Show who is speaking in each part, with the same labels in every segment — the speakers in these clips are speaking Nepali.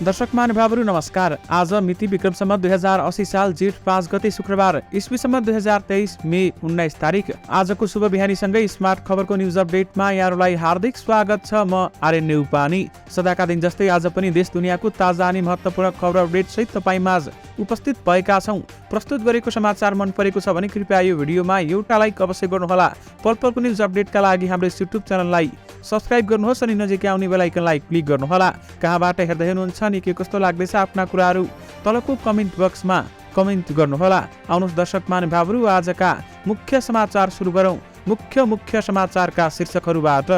Speaker 1: दर्शक महानुभावहरू नमस्कार। आज मिति विक्रमसम्म 2080 साल जेठ 5 गते शुक्रबार, इस्वीसम्म 2023 मे 19 तारिक। आजको शुभ बिहानीसँगै स्मार्ट खबरको न्युज अपडेटमा यहाँहरूलाई हार्दिक स्वागत छ। म आर्यन नेउपानी। सदाका दिन जस्तै आज पनि देश दुनियाँको ताजा अनि महत्त्वपूर्ण खबर अपडेट सहित तपाईमाझ उपस्थित भएका छौं। प्रस्तुत गरेको समाचार मन परेको छ भने कृपया यो भिडियोमा एउटा लाइक अवश्य गर्नुहोला। पलपलको न्युज अपडेटका लागि हाम्रो युट्युब च्यानललाई सब्स्क्राइब गर्नुहोस् अनि नजिकै आउने बेल आइकनलाई क्लिक गर्नुहोला। कहाँबाट हेर्दै हुनुहुन्छ अनि के कस्तो लाग्दैछ आफ्ना कुराहरू तलको कमेन्ट बक्समा कमेन्ट गर्नुहोला। आउनुहोस् दर्शक महानुभावहरू, आजका मुख्य समाचार सुरु गरौं। मुख्य समाचारका शीर्षकहरूबाट।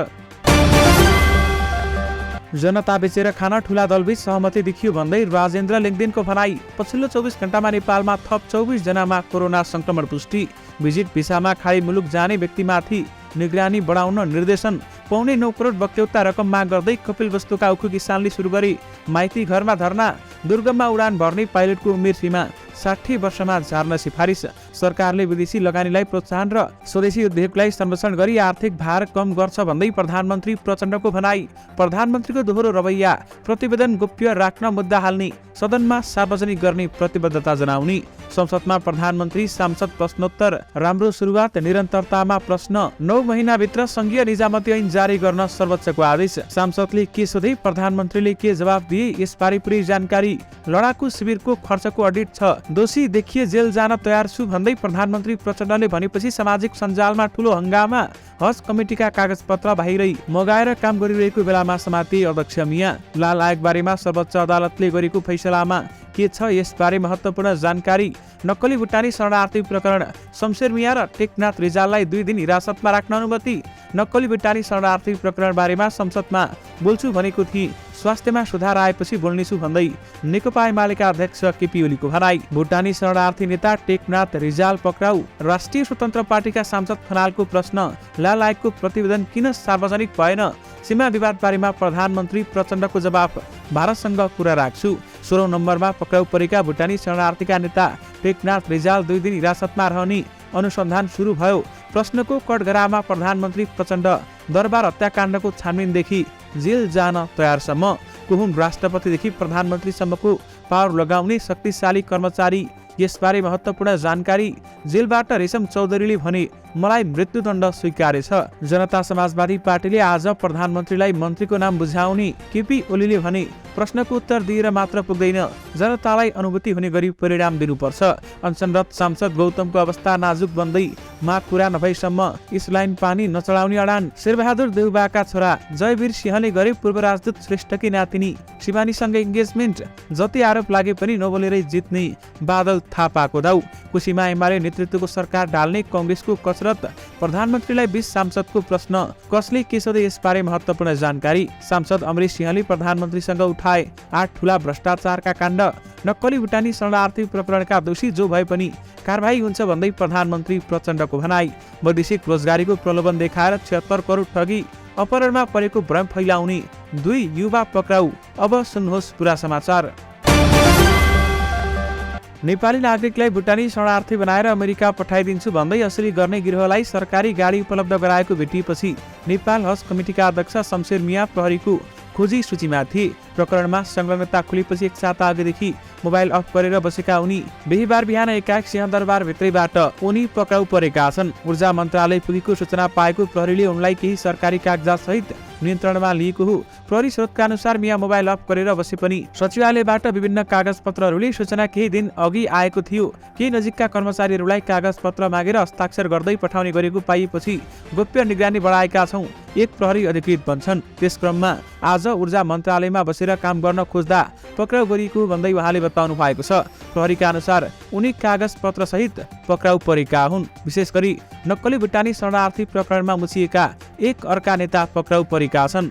Speaker 1: जनता बेचेर खान ठूला दलबीच सहमति देखियो भन्दै राजेन्द्र लिङदेनको भनाई। पछिल्लो 24 घण्टामा नेपालमा थप 24 जनामा कोरोना संक्रमण पुष्टि। भिजिट भिसामा खाडी मुलुक जाने व्यक्तिमाथि निगरानी बढाउन निर्देशन। 9.25 करोड बक्यौता रकम माग गर्दै कपिलवस्तुका उखु किसानले सुरु गरी माइती घरमा धरना। दुर्गममा उडान भर्ने पाइलटको उमेर सीमा 60 वर्षमा झार्न सिफारिस। सरकारले विदेशी लगानीलाई प्रोत्साहन र स्वदेशी उद्योगलाई संरक्षण गरी आर्थिक भार कम गर्छ भन्दै प्रधानमन्त्री प्रचण्डको भनाई। प्रधानमन्त्रीको दोहोरो रवैया, प्रतिवेदन गोप्य राख्न मुद्दा हाल्ने, सदनमा सार्वजनिक गर्ने प्रतिबद्धता जनाउने। संसदमा प्रधानमन्त्री सांसद प्रश्नोत्तर। राम्रो सुरुवात, निरन्तरतामा प्रश्न। 9 महिनाभित्र संघीय निजामती ऐन जारी गर्न सर्वोच्चको आदेश। सांसदले के सोधे, प्रधानमन्त्रीले के जवाफ दिए, यसबारे पुरै जानकारी। लडाकु शिविरको खर्चको अडिट छ, दोषी देखिए जेल जान तयार छु भन्दै प्रधानमन्त्री प्रचण्डले भनेपछि सामाजिक सञ्जालमा ठूलो हंगामा। हज कमिटीका कागजपत्र बाहिरै मगाएर काम गरिरहेको बेलामा समाते अध्यक्ष मिया। लाल आयोग बारेमा सर्वोच्च अदालतले गरेको फैसलामा के छ, यसबारे महत्त्वपूर्ण जानकारी। नक्कली भुटानी शरणार्थी प्रकरण। शमशेर मिया र टेकनाथ रिजाललाई 2 दिन हिरासतमा राख्न अनुमति। नक्कली भुटानी शरणार्थी प्रकरण बारेमा संसदमा बोल्छु भनेको थिए, स्वास्थ्यमा सुधार आएपछि बोल्नेछु भन्दै नेकपा एमालेका अध्यक्ष केपी ओलीको भनाई। भुटानी शरणार्थी नेता टेकनाथ रिजाल पक्राउ। राष्ट्रिय स्वतन्त्र पार्टीका सांसद खनालको प्रश्न, लाल आयोगको प्रतिवेदन किन सार्वजनिक भएन? सीमा विवाद बारेमा प्रधानमन्त्री प्रचण्डको जवाफ, भारतसँग कुरा राख्छु। 16 नम्बरमा पक्राउ परेका भुटानी शरणार्थीका नेता टेकनाथ रिजाल 2 दिन हिरासतमा रहने अनुसन्धान सुरु भयो। प्रश्नको कठघरामा प्रधानमन्त्री प्रचण्ड। दरबार हत्याकाण्डको छानबिनदेखि जेल जान तयारसम्म। कुहुम राष्ट्रपतिदेखि प्रधानमन्त्रीसम्मको पावर लगाउने शक्तिशाली कर्मचारी, यसबारे महत्त्वपूर्ण जानकारी। जेलबाट रेशम चौधरीले भने, मलाई मृत्युदण्ड स्वीकार्य छ। जनता समाजवादी पार्टीले आज प्रधानमन्त्रीलाई मन्त्रीको नाम बुझाउने। केपी ओलीले भने, प्रश्नको उत्तर दिएर मात्र पुग्दैन, जनतालाई अनुभूति हुने गरी परिणाम दिनुपर्छ। अनसनरत सांसद गौतमको अवस्था नाजुक बन्दै माग कुरा नभएसम्म इसलाइन पानी नचढाउने अडान। शेरबहादुर देउबाका छोरा जयवीर सिंहले गरे पूर्व राजदूत श्रेष्ठकी नातिनी शिवानीसँग इन्गेजमेन्ट। जति आरोप लागे पनि नबोलेरै जित्ने बादल थापाको दाउ। कुशीमा एमाले नेतृत्वको सरकार ढाल्ने कांग्रेसको कसरत। प्रधानमन्त्रीलाई 20 सांसदको प्रश्न, कसले के सोधे, यसबारे महत्त्वपूर्ण जानकारी। सांसद अमरेश सिंहले प्रधानमन्त्रीसँग उठाए 8 ठूला भ्रष्टाचारका काण्ड। नक्कली भुटानी शरणार्थी प्रकरणका दोषी जो भए पनि कारबाही हुन्छ भन्दै प्रधानमन्त्री प्रचण्डको भनाई। वैदेशिक रोजगारीको प्रलोभन देखाएर 76 करोड ठगी। अपहरणमा परेको भ्रम फैलाउने 2 युवा पक्राउ। अब सुन्नुहोस् पुरा समाचार। नेपाली नागरिकलाई भुटानी शरणार्थी बनाएर अमेरिका पठाइदिन्छु भन्दै असली गर्ने गिरोहलाई सरकारी गाडी उपलब्ध गराएको भेटिएपछि नेपाल हज कमिटीका अध्यक्ष शमशेर मिया प्रहरीको खोजी सूचीमा थिए। प्रकरणमा संलग्नता खुलेपछि 1 साता अघिदेखि मोबाइल अफ गरेर बसेका उनी बिहीबार बिहान एकाएक सिंहदरबार भित्रैबाट उनी पक्राउ परेका छन्। ऊर्जा मन्त्रालय पुगेको सूचना पाएको प्रहरीले उनलाई केही सरकारी कागजात सहित नियन्त्रणमा लिएको हो। प्रहरी स्रोतका अनुसार मिया मोबाइल अफ गरेर बसे पनि सचिवालयबाट विभिन्न कागजपत्रहरूले सूचना केही दिन अघि आएको थियो। केही नजिकका कर्मचारीहरूलाई कागजपत्र मागेर हस्ताक्षर गर्दै पठाउने गरेको पाइएपछि गोप्य निगरानी बढाएका छौं, एक प्रहरी अधिकृत भन्छन्। त्यस क्रममा आज ऊर्जा मन्त्रालयमा बसेर काम गर्न खोज्दा पक्राउ गरिएको भन्दै उहाँले बताउनु भएको छ। प्रहरीका अनुसार उनी कागजपत्र सहित पक्राउ परेका हुन्। विशेष गरी नक्कली भुटानी शरणार्थी प्रकरणमा मुछिएका एक अर्का नेता पक्राउ परेका छन्।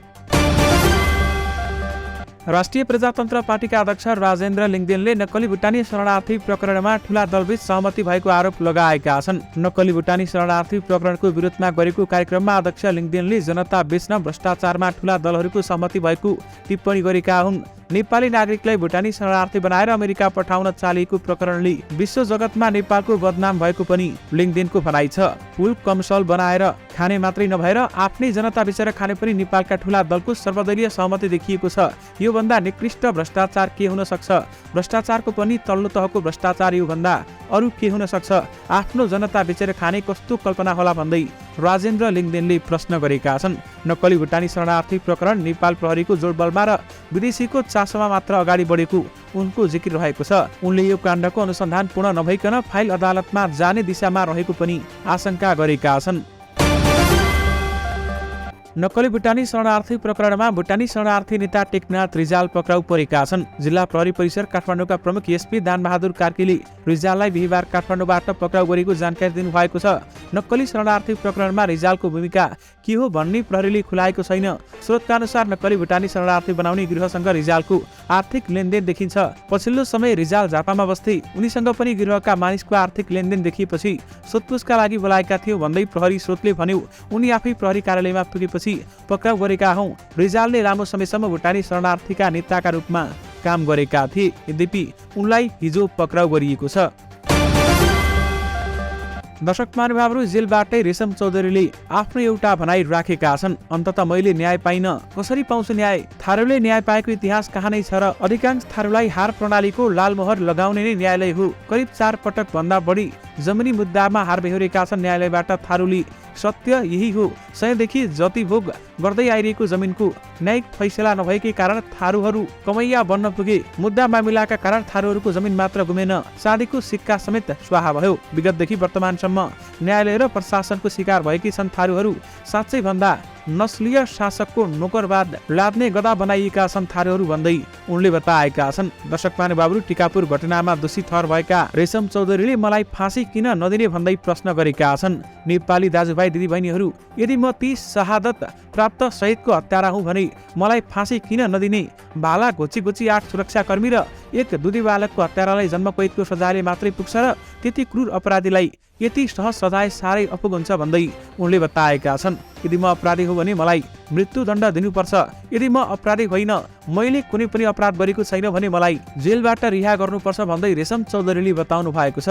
Speaker 1: राष्ट्रिय प्रजातन्त्र पार्टीका अध्यक्ष राजेन्द्र लिङदेनले नक्कली भुटानी शरणार्थी प्रकरणमा ठूला दलबीच सहमति भएको आरोप लगाएका छन्। नक्कली भुटानी शरणार्थी प्रकरणको विरोधमा गरेको कार्यक्रममा अध्यक्ष लिङदेनले जनता बेच्न भ्रष्टाचारमा ठूला दलहरूको सहमति भएको टिप्पणी गरेका हुन्। नेपाली नागरिकलाई भुटानी शरणार्थी बनाएर अमेरिका पठाउन चालिएको प्रकरणले विश्व जगतमा नेपालको बदनाम भएको पनि लिङ्कडिनको भनाइ छ। पुल कमसल बनाएर खाने मात्रै नभएर आफ्नै जनता बिचेर खाने पनि नेपालका ठूला दलको सर्वदलीय सहमति देखिएको छ। यो भन्दा निकृष्ट भ्रष्टाचार के हुन सक्छ? भ्रष्टाचारको पनि तल्लो तहको भ्रष्टाचार यो भन्दा अरु के हुन सक्छ? आफ्नो जनता बिचेर खाने कस्तो कल्पना होला भन्दै राजेन्द्र लिङ्गदेनले प्रश्न गरेका छन्। नक्कली भुटानी शरणार्थी प्रकरण नेपाल प्रहरीको जोडबलमा र विदेशीको चासोमा मात्र अगाडि बढेको उनको जिकिर रहेको छ। उनले यो काण्डको अनुसन्धान पूर्ण नभइकन फाइल अदालतमा जाने दिशामा रहेको पनि आशंका गरेका छन्। नक्कली भुटानी शरणार्थी प्रकरणमा भुटानी शरणार्थी नेता टेकनाथ रिजाल पक्राउ परेका छन्। जिल्ला प्रहरी परिसर काठमाडौँका प्रमुख एसपी दानबहादुर कार्कीले रिजाललाई बिहीबार काठमाडौँबाट पक्राउ गरेको जानकारी दिनुभएको छ। नक्कली शरणार्थी प्रकरणमा रिजालको भूमिका के हो भन्ने प्रहरीले खुलाएको छैन। स्रोतका अनुसार नक्कली भुटानी शरणार्थी बनाउने गृहसँग रिजालको आर्थिक लेनदेन देखिन्छ। पछिल्लो समय रिजाल झापामा बस्थे, उनीसँग पनि गृहका मानिसको आर्थिक लेनदेन देखिएपछि सोधपुछका लागि बोलाएका थियो भन्दै प्रहरी स्रोतले भन्यो। उनी आफै प्रहरी कार्यालयमा पुगेपछि पक्राउ गरेका हौं। रिजालले लामो समयसम्म भुटानी शरणार्थीका नेताका रूपमा काम गरेका थिए, यद्यपि उनलाई हिजो पक्राउ गरिएको छ। दर्शक महानुभावहरू, जेलबाटै रेशम चौधरीले आफ्नो एउटा भनाइ राखेका छन्। अन्ततः मैले न्याय पाइन, कसरी पाउँछु न्याय? थारूले न्याय पाएको इतिहास कहाँ नै छ र? अधिकांश थारूलाई हार प्रणालीको लालमोहर लगाउने नै न्यायालय हो। करिब 4 पटक भन्दा बढी जमिनी मुद्दामा हार बेहोरेका छन् न्यायालयबाट। थारूले सत्य यही हो, सयदेखि जति भोग गर्दै आइरहेको जमिनको न्यायिक फैसला नभएकै कारण थारूहरू कमैया बन्न पुगे। मुद्दा मामिलाका कारण थारूहरूको जमिन मात्र गुमेन, चाँदीको सिक्का समेत स्वाहा भयो। विगतदेखि वर्तमानसम्म न्यायालय र प्रशासनको शिकार भएकी छन् थारूहरू। साँच्चै भन्दा नस्लीय शासकको नोकरवाद लाद्ने गदा बनाइएका छन् थारूहरू भन्दै उनले बताएका छन्। दर्शक महानुभावहरू, टिकापुर घटनामा दोषी ठहर भएका रेशम चौधरीले मलाई फाँसी किन नदिने भन्दै प्रश्न गरेका छन्। नेपाली दाजुभाइ दिदीबहिनीहरू, यदि म ती शहादत प्राप्त शहीदको हत्यारा हुँ भने मलाई फाँसी किन नदिने? भाला घोची 8 सुरक्षाकर्मी र एक दुधी बालकको हत्यारालाई जन्मकैदको सजायले मात्रै पुग्छ र त्यति क्रूर अपराधीलाई यति सहज सजाय साह्रै अपुग हुन्छ भन्दै उनले बताएका छन्। यदि म अपराधी हो भने मलाई मृत्युदण्ड दिनुपर्छ। यदि म अपराधी होइन, मैले कुनै पनि अपराध गरेको छैन भने मलाई जेलबाट रिहा गर्नुपर्छ भन्दै रेशम चौधरीले बताउनु भएको छ।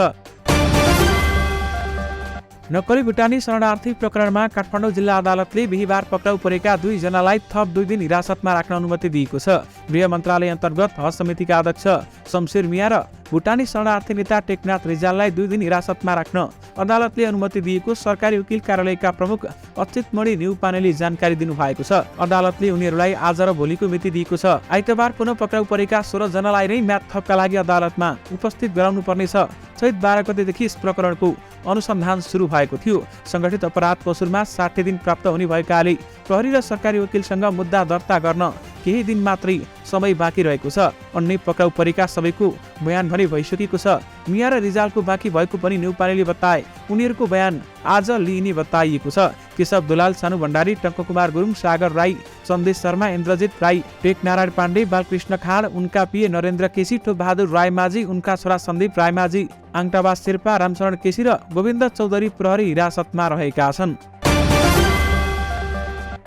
Speaker 1: नक्कली भुटानी शरणार्थी प्रकरणमा काठमाडौँ जिल्ला अदालतले बिहीबार पक्राउ परेका 2 जनालाई थप 2 दिन हिरासतमा राख्न अनुमति दिएको छ। गृह मन्त्रालय अन्तर्गत हज समितिका अध्यक्ष शमशेर मिया र भुटानी शरणार्थी नेता टेकनाथ रिजाललाई 2 दिन हिरासतमा राख्न अदालतले अनुमति दिएको सरकारी वकिल कार्यालयका प्रमुख अच्युतमणि न्युपानेले जानकारी दिनुभएको छ। अदालतले उनीहरूलाई आज र भोलिको मिति दिएको छ। आइतबार पुनः पक्राउ परेका 16 जनालाई नै म्याद थपका लागि अदालतमा उपस्थित गराउनु पर्नेछ। चैत 12 गतेदेखि यस प्रकरणको अनुसन्धान सुरु भएको थियो। संगठित अपराध कसुरमा 60 दिन प्राप्त हुने भएकाले प्रहरी र सरकारी वकिलसँग मुद्दा दर्ता गर्न केही दिन मात्रै समय बाँकी रहेको छ। अन्य पक्राउ परेका सबैको बयान भने भइसकेको छ। मिया र रिजालको बाँकी भएको पनि न्युपानेले बताए। उनीहरूको बयान आज लिइने बताइएको छ। केशव दुलाल, सानु भण्डारी, टङ्ककुमार गुरुङ, सागर राई, सन्देश शर्मा, इन्द्रजित राई, टेकनारायण पाण्डे, बालकृष्ण खाँड, उनका पिए नरेन्द्र केसी, टोपबहादुर रायमाझी, उनका छोरा सन्दीप रायमाझी, आङटाबा शेर्पा, रामचरण केसी र गोविन्द चौधरी प्रहरी हिरासतमा रहेका छन्।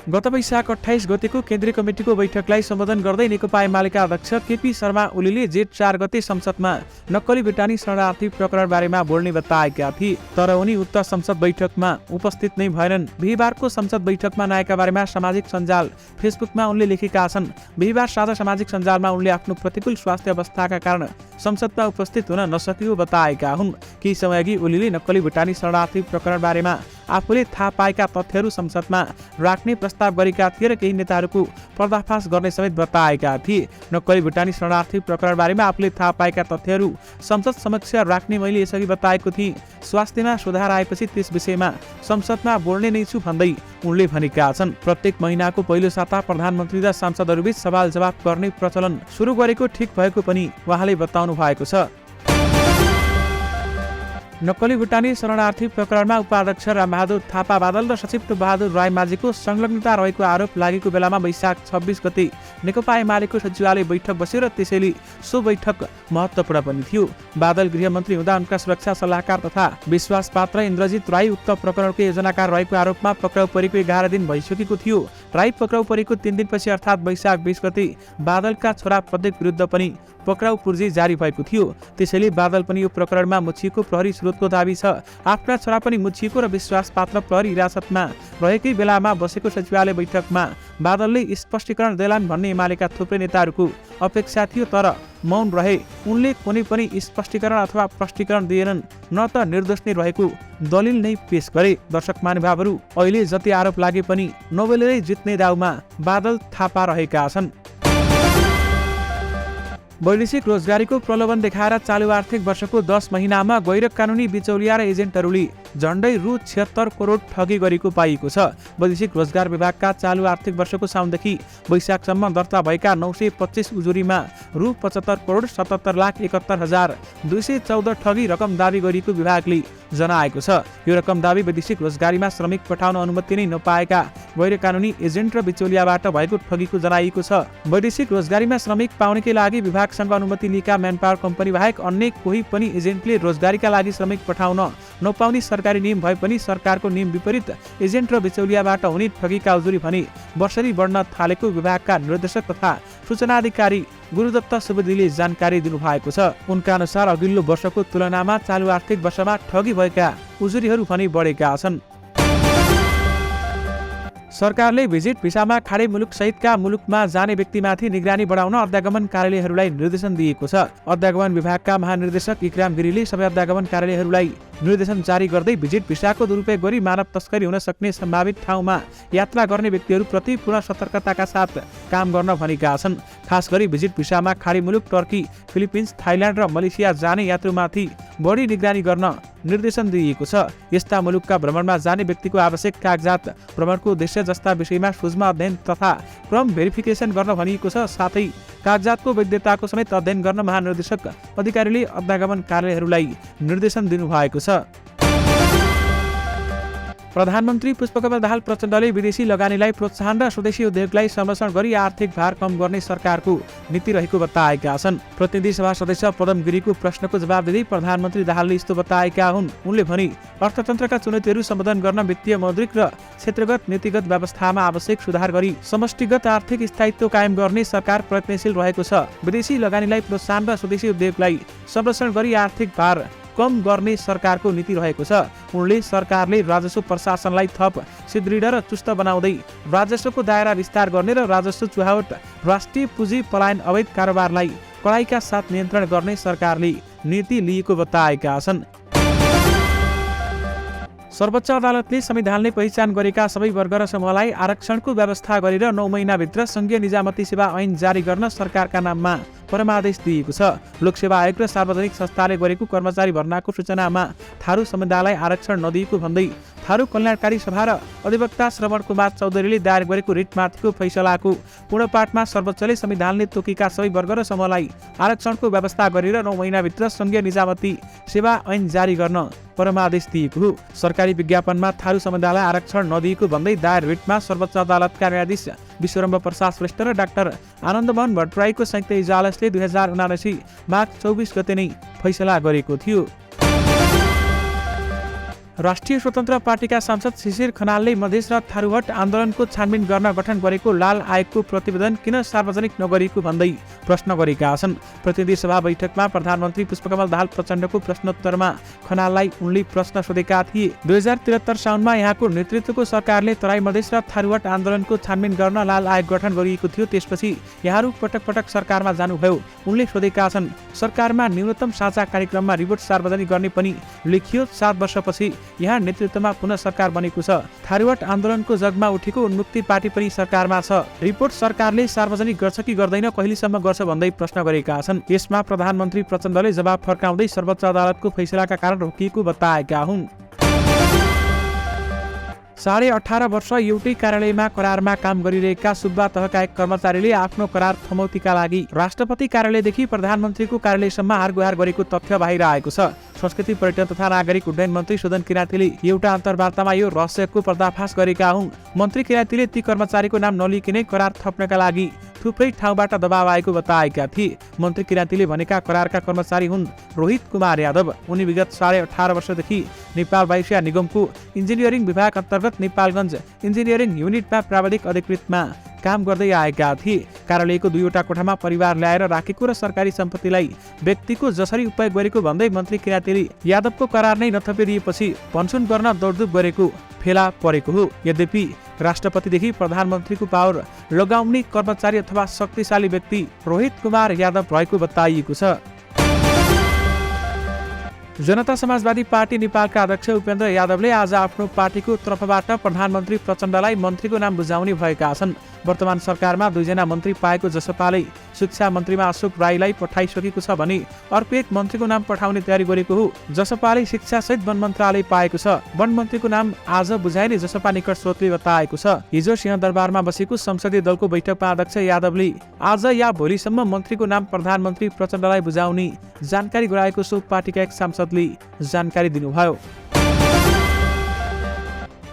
Speaker 1: गत वैशाख 28 गतेको केन्द्रीय कमिटिको बैठकलाई सम्बोधन गर्दै नेकपा एमालेका अध्यक्ष केपी शर्मा ओलीले जेठ 4 गते संसदमा नक्कली भुटानी शरणार्थी प्रकरण बारेमा बोल्ने बताएका थिए। तर उनी उक्त संसद बैठकमा उपस्थित नै भएनन्। बिहीबारको संसद बैठकमा नआएका बारेमा सामाजिक सञ्जाल फेसबुकमा उनले लेखेका छन्। बिहीबार साझा सामाजिक सञ्जालमा उनले आफ्नो प्रतिकूल स्वास्थ्य अवस्थाका कारण संसदमा उपस्थित हुन नसकेको बताएका हुन्। केही समयअघि ओलीले नक्कली भुटानी शरणार्थी प्रकरण बारेमा आफूले थाहा पाएका तथ्यहरू संसदमा राख्ने प्रस्ताव गरेका थिए र केही नेताहरूको पर्दाफास गर्ने समेत बताएका थिए। नक्कली भुटानी शरणार्थी प्रकरण बारेमा आफूले थाहा पाएका तथ्यहरू संसद समक्ष राख्ने मैले यसअघि बताएको थिएँ। स्वास्थ्यमा सुधार आएपछि त्यस विषयमा संसदमा बोल्ने नै छु भन्दै उनले भनेका छन्। प्रत्येक महिनाको पहिलो साता प्रधानमन्त्री र सांसदहरूबीच सवाल जवाफ गर्ने प्रचलन सुरु गरेको ठिक भएको पनि उहाँले बताउनु भएको छ। नक्कली भुटानी शरणार्थी प्रकरणमा उपाध्यक्ष रामबहादुर थापा बादल र सचिव बहादुर रायमाझीको संलग्नता रहेको आरोप लागेको बेलामा वैशाख 26 गते नेकपा एमालेको सचिवालय बैठक बस्यो र त्यसैले सो बैठक महत्त्वपूर्ण पनि थियो। बादल गृहमन्त्री हुँदा उनका सुरक्षा सल्लाहकार तथा विश्वासपात्र इन्द्रजित राई उक्त प्रकरणको योजनाकार रहेको आरोपमा पक्राउ परेको 11 दिन भइसकेको थियो। राई पक्राउ परेको 3 दिनपछि अर्थात् वैशाख 20 गते बादलका छोरा प्रदीप विरुद्ध पनि पक्राउ पूर्जी जारी भएको थियो। त्यसैले बादल पनि यो प्रकरणमा मुछिएको प्रहरी स्रोतको दाबी छ। आफ्ना छोरा पनि मुछिएको र विश्वासपात्र प्रहरी हिरासतमा रहेकै बेलामा बसेको सचिवालय बैठकमा बादलले स्पष्टीकरण देलान् भन्ने एमालेका थुप्रै नेताहरूको अपेक्षा थियो, तर मौन रहे। उनले कुनै पनि स्पष्टीकरण अथवा प्रष्टीकरण दिएनन्, न त निर्दोष नै रहेको दलिल नै पेश गरे। दर्शक महानुभावहरू, अहिले जति आरोप लागे पनि नोबेलले जित्ने दाउमा बादल थापा रहेका छन्। वैदेशिक रोजगारीको प्रलोभन देखाएर चालु आर्थिक वर्षको 10 महिनामा गैर कानुनी बिचौलिया र एजेन्टहरूले झण्डै रु 76 करोड ठगी गरेको पाइएको छ। वैदेशिक रोजगार विभागका चालु आर्थिक वर्षको साउनदेखि वैशाखसम्म दर्ता भएका 925 उजुरीमा रु 75 करोड 77,71,214 ठगी रकम दावी गरिएको विभागले जनाएको छ। यो रकम दावी वैदेशिक रोजगारीमा श्रमिक पठाउन अनुमति नै नपाएका गैर कानुनी एजेन्ट र बिचौलियाबाट भएको ठगीको जनाइएको छ। वैदेशिक रोजगारीमा श्रमिक पाउनकै लागि विभागसँग अनुमति लिएका म्यानपावर कम्पनी बाहेक अन्य कोही पनि एजेन्टले रोजगारीका लागि श्रमिक पठाउन नपाउने सरकारी नियम भए पनि सरकारको नियम विपरीत एजेन्ट र बिचौलियाबाट हुने ठगीका उजुरी भने वर्षरी बढ्न थालेको विभागका निर्देशक तथा सूचना अधिकारी गुरुदत्त सुवेदीले जानकारी दिनुभएको छ। उनका अनुसार अघिल्लो वर्षको तुलनामा चालु आर्थिक वर्षमा ठगी भएका उजुरीहरू पनि बढेका छन्। सरकारले भिजिट भिसामा खाडी मुलुक सहितका मुलुकमा जाने व्यक्तिमाथि निगरानी बढाउन अध्यागमन कार्यालयहरूलाई निर्देशन दिएको छ। अध्यागमन विभागका महानिर्देशक इक्राम गिरीले सबै अध्यागमन कार्यालयहरूलाई निर्देशन जारी गर्दै भिजिट भिसाको दुरुपयोग गरी मानव तस्करी हुन सक्ने सम्भावित ठाउँमा यात्रा गर्ने व्यक्तिहरूप्रति पूर्ण सतर्कताका साथ काम गर्न भनेका छन्। खास गरी भिजिट भिसामा खाडी मुलुक टर्की, फिलिपिन्स, थाइल्यान्ड र मलेसिया जाने यात्रुमाथि बढी निगरानी गर्न निर्देशन दिइएको छ। यस्ता मुलुकका भ्रमणमा जाने व्यक्तिको आवश्यक कागजात, भ्रमणको उद्देश्य जस्ता विषयमा सूक्ष्म अध्ययन तथा क्रम भेरिफिकेसन गर्न भनिएको छ। साथै कागजातको वैधताको समेत अध्ययन गर्न महानिर्देशक अधिकारीले अध्यागमन कार्यालयहरूलाई निर्देशन दिनुभएको छ। प्रधानमन्त्री पुष्पकमल दाहाल प्रचण्डले विदेशी लगानीलाई प्रोत्साहन र स्वदेशी उद्योगलाई संरक्षण गरी आर्थिक भार कम गर्ने सरकारको नीति रहेको बताएका छन्। प्रतिनिधि सभा सदस्य पदम गिरीको प्रश्नको जवाब दिँदै प्रधानमन्त्री दाहालले यस्तो बताएका हुन्। उनले भने अर्थतन्त्रका चुनौतीहरू सम्बोधन गर्न वित्तीय, मौद्रिक र क्षेत्रगत नीतिगत व्यवस्थामा आवश्यक सुधार गरी समष्टिगत आर्थिक स्थायित्व कायम गर्ने सरकार प्रयत्नशील रहेको छ। विदेशी लगानीलाई प्रोत्साहन र स्वदेशी उद्योगलाई संरक्षण गरी आर्थिक भार कम गर्ने सरकारको नीति रहेको छ। उनले सरकारले राजस्व प्रशासनलाई थप सुदृढ र चुस्त बनाउँदै राजस्वको दायरा विस्तार गर्ने र राजस्व चुहावट, राष्ट्रिय पुँजी पलायन, अवैध कारोबारलाई कडाइका साथ नियन्त्रण गर्ने सरकारले नीति लिएको बताएका छन्। सर्वोच्च अदालतले संविधानले पहिचान गरेका सबै वर्ग र समूहलाई आरक्षणको व्यवस्था गरेर 9 महिनाभित्र संघीय निजामती सेवा ऐन जारी गर्न सरकारका नाममा परमादेश दिएको छ। लोकसेवा आयोग र सार्वजनिक संस्थाले गरेको कर्मचारी भर्नाको सूचनामा थारू समुदायलाई आरक्षण नदिएको भन्दै थारू कल्याणकारी सभा र अधिवक्ता श्रवण कुमार चौधरीले दायर गरेको रिटमाथिको फैसलाको पूर्णपाठमा सर्वोच्चले संविधानले तोकेका सबै वर्ग र समूहलाई आरक्षणको व्यवस्था गरेर 9 महिनाभित्र संघीय निजामती सेवा ऐन जारी गर्न परमादेश दिएको हो। सरकारी विज्ञापनमा थारू समुदायलाई आरक्षण नदिएको भन्दै दायर रिटमा सर्वोच्च अदालतका न्यायाधीश विश्वरम्भ प्रसाद श्रेष्ठ र डाक्टर आनन्दमोहन भट्टराईको संयुक्त इजलासले 2079 माघ 24 गते नै फैसला गरेको थियो। राष्ट्रिय स्वतन्त्र पार्टीका सांसद शिशिर खनालले मधेस र थारूहट आन्दोलनको छानबिन गर्न गठन गरेको लाल आयोगको प्रतिवेदन किन सार्वजनिक नगरिएको भन्दै प्रश्न गरेका छन्। प्रतिनिधि सभा बैठकमा प्रधानमन्त्री पुष्पकमल दाहाल प्रचण्डको प्रश्नोत्तरमा खनाललाई उनले प्रश्न सोधेका थिए। 2073 साउनमा यहाँको नेतृत्वको सरकारले तराई मधेस र थारूहट आन्दोलनको छानबिन गर्न लाल आयोग गठन गरिएको थियो। त्यसपछि यहाँहरू पटक पटक सरकारमा जानुभयो। उनले सोधेका छन्, सरकारमा न्यूनतम साझा कार्यक्रममा रिपोर्ट सार्वजनिक गर्ने पनि लेखियो। 7 वर्षपछि यहाँ नेतृत्वमा पुनः सरकार बनेको छ। थारूहट आन्दोलनको जगमा उठेको उन्मुक्ति पार्टी पनि सरकारमा छ। रिपोर्ट सरकारले सार्वजनिक गर्छ कि गर्दैन, कहिलेसम्म गर्छ भन्दै प्रश्न गरेका छन्। यसमा प्रधानमन्त्री प्रचण्डले जवाब फर्काउँदै सर्वोच्च अदालतको फैसलाका कारण रोकिएको बताएका हुन्। 18.5 वर्ष एउटै कार्यालयमा करारमा काम गरिरहेका सुब्बा तहका एक कर्मचारीले आफ्नो करार थमौतीका लागि राष्ट्रपति कार्यालयदेखि प्रधानमन्त्रीको कार्यालयसम्म हारगुहार गरेको तथ्य बाहिर आएको छ। संस्कृति पर्यटन तथा नागरिक उड्डयन मन्त्री सुदन किराँतीले एउटा अन्तर्वार्तामा यो रहस्यको पर्दाफास गरेका हुन्। मन्त्री किराँतीले ती कर्मचारीको नाम नलिकनै करार थप्नका लागि थुप्रै ठाउँबाट दबाब आएको बताएका थिए। मन्त्री किराँतीले भनेका करारका कर्मचारी हुन् रोहित कुमार यादव। उनी विगत 18.5 वर्षदेखि नेपाल वायुसेना निगमको इन्जिनियरिङ विभाग अन्तर्गत नेपालगञ्ज इन्जिनियरिङ युनिटमा प्राविधिक अधिकृतमा काम गर्दै आएका थिए। कार्यालयको 2वटा कोठामा परिवार ल्याएर राखेको र सरकारी सम्पत्तिलाई व्यक्तिको जसरी उपयोग गरेको भन्दै मन्त्री किराँतीले यादवको करार नै नथपिदिएपछि पन्छुन गर्न दौडधुप गरेको फेला परेको हो। यद्यपि राष्ट्रपतिदेखि प्रधानमन्त्रीको पावर लगाउने कर्मचारी अथवा शक्तिशाली व्यक्ति रोहित कुमार यादव रहेको बताइएको छ। जनता समाजवादी पार्टी नेपालका अध्यक्ष उपेन्द्र यादवले आज आफ्नो पार्टीको तर्फबाट प्रधानमन्त्री प्रचण्डलाई मन्त्रीको नाम बुझाउने भएका छन्। वर्तमान सरकारमा 2 जना मन्त्री पाएको जसपाले शिक्षा मन्त्रीमा अशोक राईलाई पठाइसकेको छ भने अर्को एक मन्त्रीको नाम पठाउने तयारी गरेको हो। जसपाले शिक्षा सहित वन मन्त्रालय पाएको छ। वन मन्त्रीको नाम आज बुझाइने जसपा निकट स्रोतले बताएको छ। हिजो सिंहदरबारमा बसेको संसदीय दलको बैठकमा अध्यक्ष यादवले आज या भोलिसम्म मन्त्रीको नाम प्रधानमन्त्री प्रचण्डलाई बुझाउने जानकारी गराएको सो पार्टीका एक सांसदले जानकारी दिनुभयो।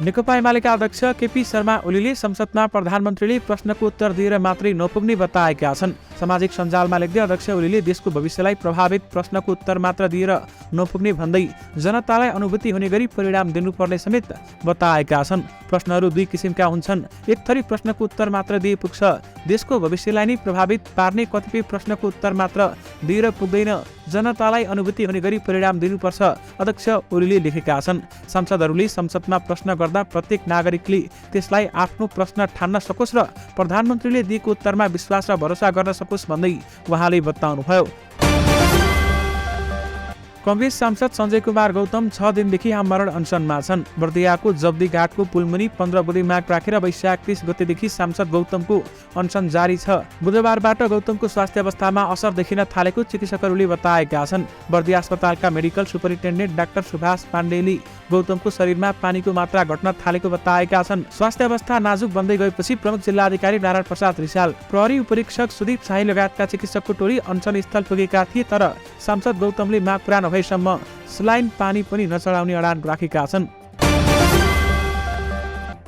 Speaker 1: नेकपा एमालेका अध्यक्ष केपी शर्मा ओलीले संसदमा प्रधानमन्त्रीले प्रश्नको उत्तर दिएर मात्रै नपुग्ने बताएका छन्। सामाजिक सञ्जालमा लेख्दै अध्यक्ष ओलीले देशको भविष्यलाई प्रभावित प्रश्नको उत्तर मात्र दिएर नपुग्ने भन्दै जनतालाई अनुभूति हुने गरी परिणाम दिनुपर्ने समेत बताएका छन्। प्रश्नहरू 2 किसिमका हुन्छन्। एक थरी प्रश्नको उत्तर मात्र दिए पुग्छ। देशको भविष्यलाई नै प्रभावित पार्ने कतिपय प्रश्नको उत्तर मात्र दिएर पुग्दैन। जनतालाई अनुभूति हुने गरी परिणाम दिनुपर्छ, अध्यक्ष ओलीले लेखेका छन्। सांसदहरूले संसदमा प्रश्न गर्दा प्रत्येक नागरिकले त्यसलाई आफ्नो प्रश्न ठान्न सकोस् र प्रधानमन्त्रीले दिएको उत्तरमा विश्वास र भरोसा गर्न सकोस् भन्दै उहाँले बताउनुभयो। कांग्रेस सांसद संजय कुमार गौतम 6 दिनदेखि आमरण अनसनमा छन्। बर्दियाको जब्दी घाटको पुलमुनि 15 बुधे माग राखेर वैशाख 30 गतेदेखि सांसद गौतमको अनसन जारी छ। बुधबारबाट गौतमको स्वास्थ्य अवस्थामा असर देखिन थालेको चिकित्सकहरूले बताएका छन्। बर्दिया अस्पतालका मेडिकल सुपरिन्टेन्डेन्ट डाक्टर सुभाष पाण्डेले गौतमको शरीरमा पानीको मात्रा घट्न थालेको बताएका छन्। स्वास्थ्य अवस्था नाजुक बन्दै गएपछि प्रमुख जिल्लाधिकारी नारायण प्रसाद रिसाल, प्रहरी उपरीक्षक सुदीप शाही लगायतका चिकित्सकको टोली अनसन स्थल पुगेका थिए। तर सांसद गौतमले माग पुरा नभएसम्म सलाइन पानी पनि नचढाउने अडान राखेका छन्।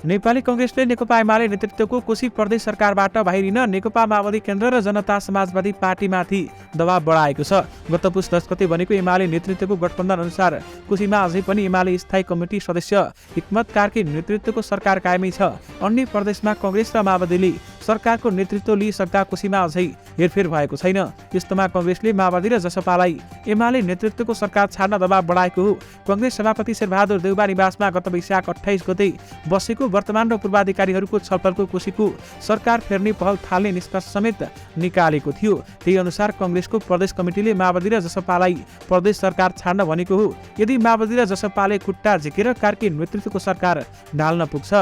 Speaker 1: नेपाली कांग्रेसले नेकपा एमाले नेतृत्वको कोशी प्रदेश सरकारबाट बाहिरिन नेकपा माओवादी केन्द्र र जनता समाजवादी पार्टीमाथि दबाव बढाएको छ। गत पुस 10 गते बनेको एमाले नेतृत्वको गठबन्धन अनुसार कोशीमा अझै पनि एमाले स्थायी कमिटी सदस्य हिक्मत कार्की नेतृत्वको सरकार कायमै छ। अन्य प्रदेशमा कांग्रेस र माओवादीले सरकारको नेतृत्व लिइसक्दा कोशीमा अझै हेरफेर भएको छैन। यस्तोमा कांग्रेसले माओवादी र जसपालाई एमाले नेतृत्वको सरकार छाड्न दबाव बढाएको हो। कांग्रेस सभापति शेरबहादुर देउबा निवासमा गत वैशाख 28 गते बसेको वर्तमान र पूर्वाधिकारीहरूको छलफलको कोशीको सरकार फेर्ने पहल थाल्ने निष्कर्ष समेत निकालेको थियो। त्यही अनुसार कांग्रेसको प्रदेश कमिटीले माओवादी र जसपालाई प्रदेश सरकार छाड्न भनेको हो। यदि माओवादी र जसपाले खुट्टा झिकेर कार्की नेतृत्वको सरकार ढाल्न पुग्छ।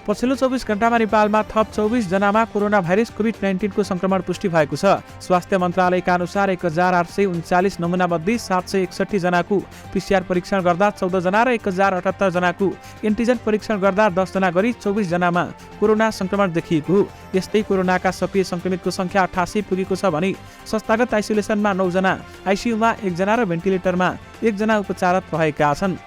Speaker 1: पछिल्लो 24 घण्टामा नेपालमा थप 24 जनामा कोरोना भाइरस कोभिड-19 को संक्रमण पुष्टि भएको छ। स्वास्थ्य मन्त्रालयका अनुसार 1839 नमुना मध्ये 761 जनाको पीसीआर परीक्षण गर्दा 14 जना र 1078 जनाको एन्टिजन परीक्षण गर्दा 10 जना गरी 24 जनामा कोरोना संक्रमण देखिएको हो। यस्तै कोरोनाका सक्रिय संक्रमितको संख्या 88 पुगेको छ भने संस्थागत आइसोलेसनमा 9 जना, आइसियुमा 1 जना र भेन्टिलेटरमा 1 जना उपचाररत रहेका छन्।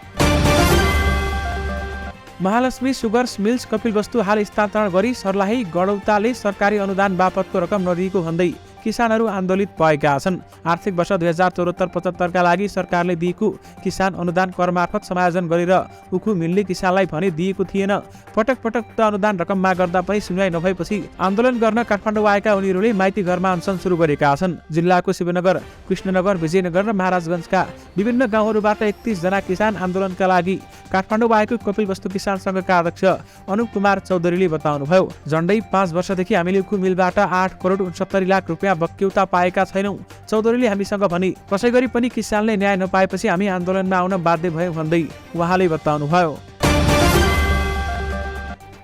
Speaker 1: महालक्ष्मी सुगर्स मिल्स कपिलवस्तु हाल स्थानान्तरण गरी सर्लाही गडौताले सरकारी अनुदान बापतको रकम नदिएको भन्दै किसानहरू आन्दोलित भएका छन्। आर्थिक वर्ष 2074-75 का लागि सरकारले दिएको किसान अनुदान कर मार्फत समायोजन गरेर उखु मिल्ने किसानलाई भने दिएको थिएन। पटक पटक उक्त अनुदान रकम माग गर्दा पनि सुनवाई नभएपछि आन्दोलन गर्न काठमाडौँ आएका उनीहरूले माइती घरमा अनसन सुरु गरेका छन्। जिल्लाको शिवनगर, कृष्णनगर, विजयनगर र महाराजगञ्जका विभिन्न गाउँहरूबाट 31 जना किसान आन्दोलनका लागि काठमाडौँ आएको कपिलवस्तु किसान संघका अध्यक्ष अनुप कुमार चौधरीले बताउनुभयो। झण्डै 5 वर्षदेखि हामीले उखु मिलबाट 8 करोड 69 लाख रुपियाँ बक्यौता पाएका छैनौं। चौधरीले हामीसँग भने कसै गरी पनि किसानले न्याय नपाएपछि हामी आन्दोलनमा आउन बाध्य भयौं भन्दै उहाँले बताउनुभयो।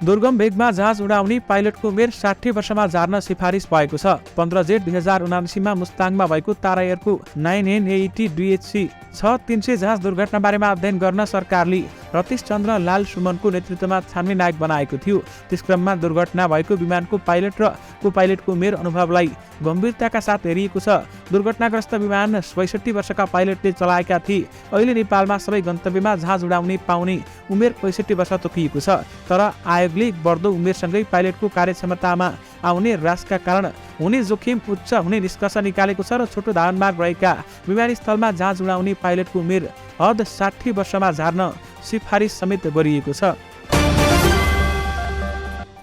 Speaker 1: दुर्गम भेगमा जहाज उडाउने पाइलटको उमेर 60 वर्षमा झार्न सिफारिस भएको छ। 15 जेठ 2079 मा मुस्ताङमा भएको तारा एयरको 9N80 DHC 300 जहाज दुर्घटना बारेमा अध्ययन गर्न सरकारले रतीश चन्द्र लाल सुमनको नेतृत्वमा छानबिन आयोग बनाएको थियो। त्यस क्रममा दुर्घटना भएको विमानको पाइलट र को पाइलटको उमेर अनुभवलाई गम्भीरताका साथ हेरिएको छ। दुर्घटनाग्रस्त विमान 62 वर्षका पाइलटले चलाएका थिए। अहिले नेपालमा सबै गन्तव्यमा जहाज उडाउने पाउने उमेर 65 वर्ष तोकिएको छ। तर आयोगले बढ्दो उमेरसँगै पाइलटको कार्यक्षमतामा आउने ह्रासका कारण हुने जोखिम उच्च हुने निष्कर्ष निकालेको छ र छोटो धावनमार्ग रहेका विमानस्थलमा जहाज उडाउने पाइलटको उमेर हद 60 वर्षमा झार्न सिफारिस समेत गरिएको छ।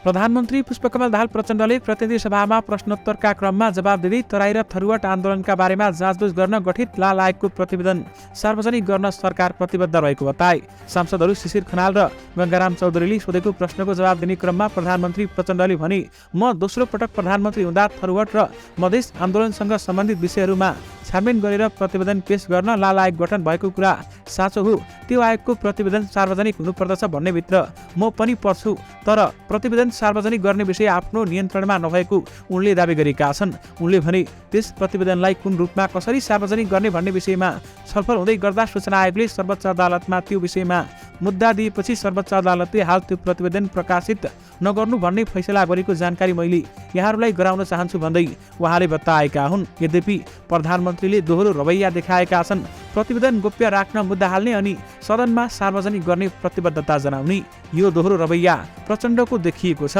Speaker 1: प्रधानमन्त्री पुष्पकमल दाहाल प्रचण्डले प्रतिनिधि सभामा प्रश्नोत्तरका क्रममा जवाब दिँदै तराई र थरुवाट आन्दोलनका बारेमा जाँचबुझ गर्न गठित लाल आयोगको प्रतिवेदन सार्वजनिक गर्न सरकार प्रतिबद्ध रहेको बताए। सांसदहरू शिशिर खनाल र गङ्गाराम चौधरीले सोधेको प्रश्नको जवाब दिने क्रममा प्रधानमन्त्री प्रचण्डले भने, म दोस्रो पटक प्रधानमन्त्री हुँदा थरुवाट र मधेस आन्दोलनसँग सम्बन्धित विषयहरूमा छानबिन गरेर प्रतिवेदन पेश गर्न लाल आयोग गठन भएको कुरा साँचो हो। त्यो आयोगको प्रतिवेदन सार्वजनिक हुनुपर्दछ भन्नेभित्र म पनि पर्छु। तर प्रतिवेदन सार्वजनिक गर्ने विषय आफ्नो नियन्त्रणमा नभएको उनले दावी गरेका छन्। उनले भने त्यस प्रतिवेदनलाई कुन रूपमा कसरी सार्वजनिक गर्ने भन्ने विषयमा छलफल हुँदै गर्दा सूचना आयोगले सर्वोच्च अदालतमा त्यो विषयमा मुद्दा दिएपछि सर्वोच्च अदालतले हाल त्यो प्रतिवेदन प्रकाशित नगर्नु भन्ने फैसला गरेको जानकारी मैले यहाँहरूलाई गराउन चाहन्छु भन्दै उहाँले बताएका हुन्। यद्यपि प्रधानमन्त्रीले दोहोरो रवैया देखाएका छन्। प्रतिवेदन गोप्य राख्न मुद्दा हाल्ने अनि सदनमा सार्वजनिक गर्ने प्रतिबद्धता जनाउने। यो दोहोरो रवैया प्रचण्डको देखिएको छ।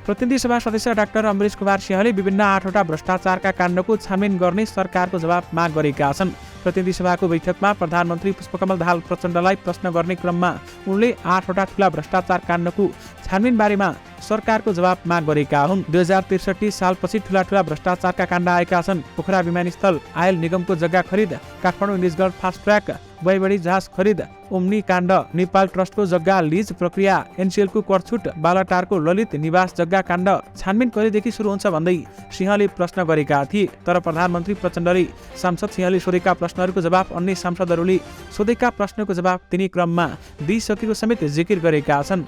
Speaker 1: प्रतिनिधि सभा सदस्य डाक्टर अमरेश कुमार सिंहले विभिन्न 8वटा भ्रष्टाचारका काण्डको छानबिन गर्ने सरकारको जवाब माग गरेका छन्। प्रतिनिधि सभाको बैठकमा प्रधानमन्त्री पुष्पकमल दाहाल प्रचण्डलाई प्रश्न गर्ने क्रममा उनले 8वटा ठूला भ्रष्टाचार काण्डको छानबिन बारेमा सरकारको जवाब माग गरेका हुन्। 2063 सालपछि ठूला भ्रष्टाचारका काण्ड आएका छन्। पोखरा विमानस्थल, आयल निगमको जग्गा खरिद, काठमाडौँ निजगढ फास्ट ट्र्याक, बैबडी जहाज खरिद, ओम्नी काण्ड, नेपाल ट्रस्टको जग्गा लिज प्रक्रिया, एनसीएलको करछुट, बालाटारको ललित निवास जग्गा काण्ड छानबिन कहिलेदेखि सुरु हुन्छ भन्दै सिंहले प्रश्न गरेका थिए। तर प्रधानमन्त्री प्रचण्डले सांसद सिंहले सोधेका प्रश्नहरूको जवाब अन्य सांसदहरूले सोधेका प्रश्नको जवाब दिने क्रममा दिइसकेको समेत जिकिर गरेका छन्।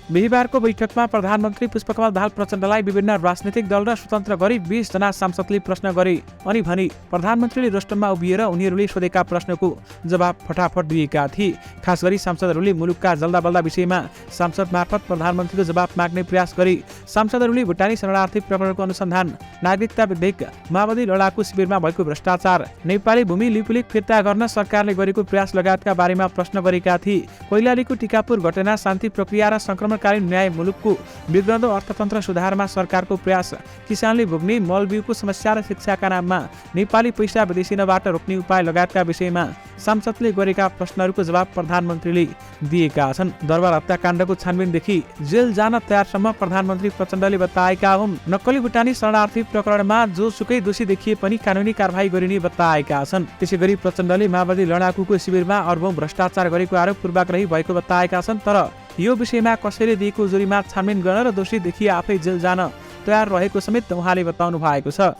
Speaker 1: बिहिबारको बैठकमा प्रधानमन्त्री पुष्पकमल दाहाल प्रचण्डलाई विभिन्न राजनीतिक दल र स्वतन्त्र गरी 20 जना सांसदले प्रश्न गरे अनि भने प्रधानमन्त्रीले रोस्टममा उभिएर उनीहरूले सोधेका प्रश्नको जवाब फटाफट दिएका थिए। खास गरी सांसदहरूले मुलुकका जल्दाबल्दा विषयमा सांसद मार्फत प्रधानमन्त्रीको जवाब माग्ने प्रयास गरे। सांसदहरूले भुटानी शरणार्थी प्रकरणको अनुसन्धान, नागरिकता विधेयक, माओवादी लडाकु शिविरमा भएको भ्रष्टाचार, नेपाली भूमि लिपुलेख फिर्ता गर्न सरकारले गरेको प्रयास लगायतका बारेमा प्रश्न गरेका थिए। कैलालीको टिकापुर घटना, शान्ति प्रक्रिया र संक्रमणकालीन न्याय, मुलुकको बिग्रँदो अर्थतन्त्र सुधारमा सरकारको प्रयास, किसानले भोग्ने मलबिउको समस्या र शिक्षाका नाममा नेपाली पैसा विदेशिनबाट रोक्ने उपाय लगायतका विषयमा सांसदले गरेका प्रश्नहरूको जवाब प्रधानमन्त्रीले दिएका छन्। दरबार हत्याकाण्डको छानबिनदेखि जेल जान तयारसम्म प्रधानमन्त्री प्रचण्डले बताएका हुन्। नक्कली भुटानी शरणार्थी प्रकरणमा जोसुकै दोषी देखिए पनि कानुनी कारबाही गरिने बताएका छन्। त्यसैगरी प्रचण्डले माओवादी लडाकुको शिविरमा अर्बौं भ्रष्टाचार गरेको आरोप पूर्वाग्रही भएको बताएका छन्। तर यो विषयमा कसैले दिएको जुरीमा छानबिन गर्न र दोषी देखिए आफै जेल जान तयार रहेको समेत उहाँले बताउनु भएको छ।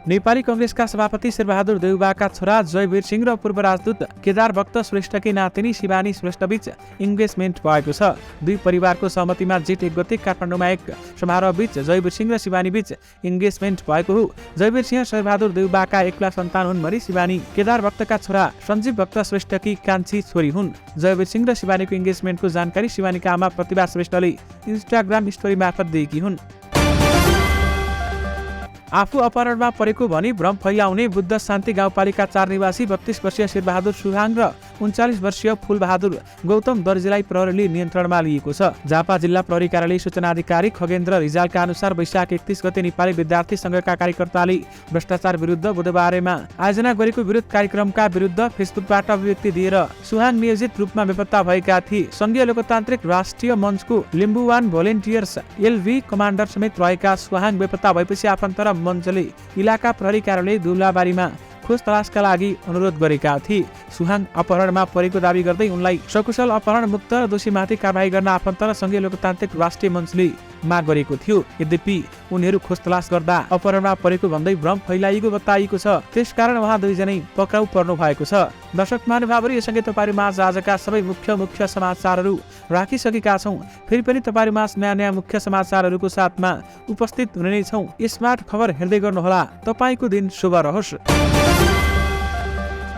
Speaker 1: नेपाली कांग्रेसका सभापति शेरबहादुर देउबाका छोरा जयवीर सिंह र पूर्व राजदूत केदार भक्त श्रेष्ठकी नातिनी शिवानी श्रेष्ठबीच इन्गेजमेन्ट भएको छ। दुई परिवारको सहमतिमा जेठ 1 गते काठमाडौँमा एक समारोह बीच जयवीर सिंह र शिवानी बीच इन्गेजमेन्ट भएको हो। जयवीर सिंह शेरबहादुर देउबाका एक्ला सन्तान हुन् भने शिवानी केदार भक्तका छोरा सञ्जीव भक्त श्रेष्ठकी कान्छी छोरी हुन्। जयवीर सिंह र शिवानीको इन्गेजमेन्टको जानकारी शिवानीका आमा प्रतिभा श्रेष्ठले इन्स्टाग्राम स्टोरी मार्फत दिएकी हुन्। आफू अपहरणमा परेको भनी भ्रम फैलाउने बुद्ध शान्ति गाउँपालिका 4 निवासी 32 वर्षीय शेरबहादुर सुहाङ र 39 वर्षीय फूलबहादुर गौतम दर्जीलाई प्रहरीले नियन्त्रणमा लिएको छ। झापा जिल्ला प्रहरी कार्यालय सूचना अधिकारी खगेन्द्र रिजालका अनुसार वैशाख 31 गते नेपाली विद्यार्थी संघका कार्यकर्ताले भ्रष्टाचार विरुद्ध बुधबारमा आयोजना गरेको विरोध कार्यक्रमका विरुद्ध फेसबुकबाट अभिव्यक्ति दिएर सुहाङ नियोजित रूपमा बेपत्ता भएका थिए। संघीय लोकतान्त्रिक राष्ट्रिय मञ्चको लिम्बुवान भोलिन्टियर्स एलभी कमान्डर समेत रहेका सुहाङ बेपत्ता भएपछि आफन्त र मञ्चले इलाका प्रहरी कार्यालय दुलाबारीमा खोज तलासका लागि अनुरोध गरेका थिए। सुहाङ अपहरणमा परेको दावी गर्दै उनलाई सकुशल अपहरण मुक्त र दोषीमाथि कारबाही गर्न आफन्त र संघीय लोकतान्त्रिक राष्ट्रिय मञ्चले माग गरेको थियो। यद्यपि उनीहरू खोजतलास गर्दा अपहरणमा परेको भन्दै भ्रम फैलाइएको बताइएको छ। त्यसकारण उहाँ दुईजनै पक्राउ पर्नु भएको छ। दर्शक महानुभावहरू, यससँगै तपाईँहरूमाझ आजका सबै मुख्य समाचारहरू राखिसकेका छौँ। फेरि पनि तपाईँहरूमाझ नयाँ मुख्य समाचारहरूको साथमा उपस्थित हुने नै छौँ। स्मार्ट खबर हेर्दै गर्नुहोला। तपाईँको दिन शुभ रहोस्।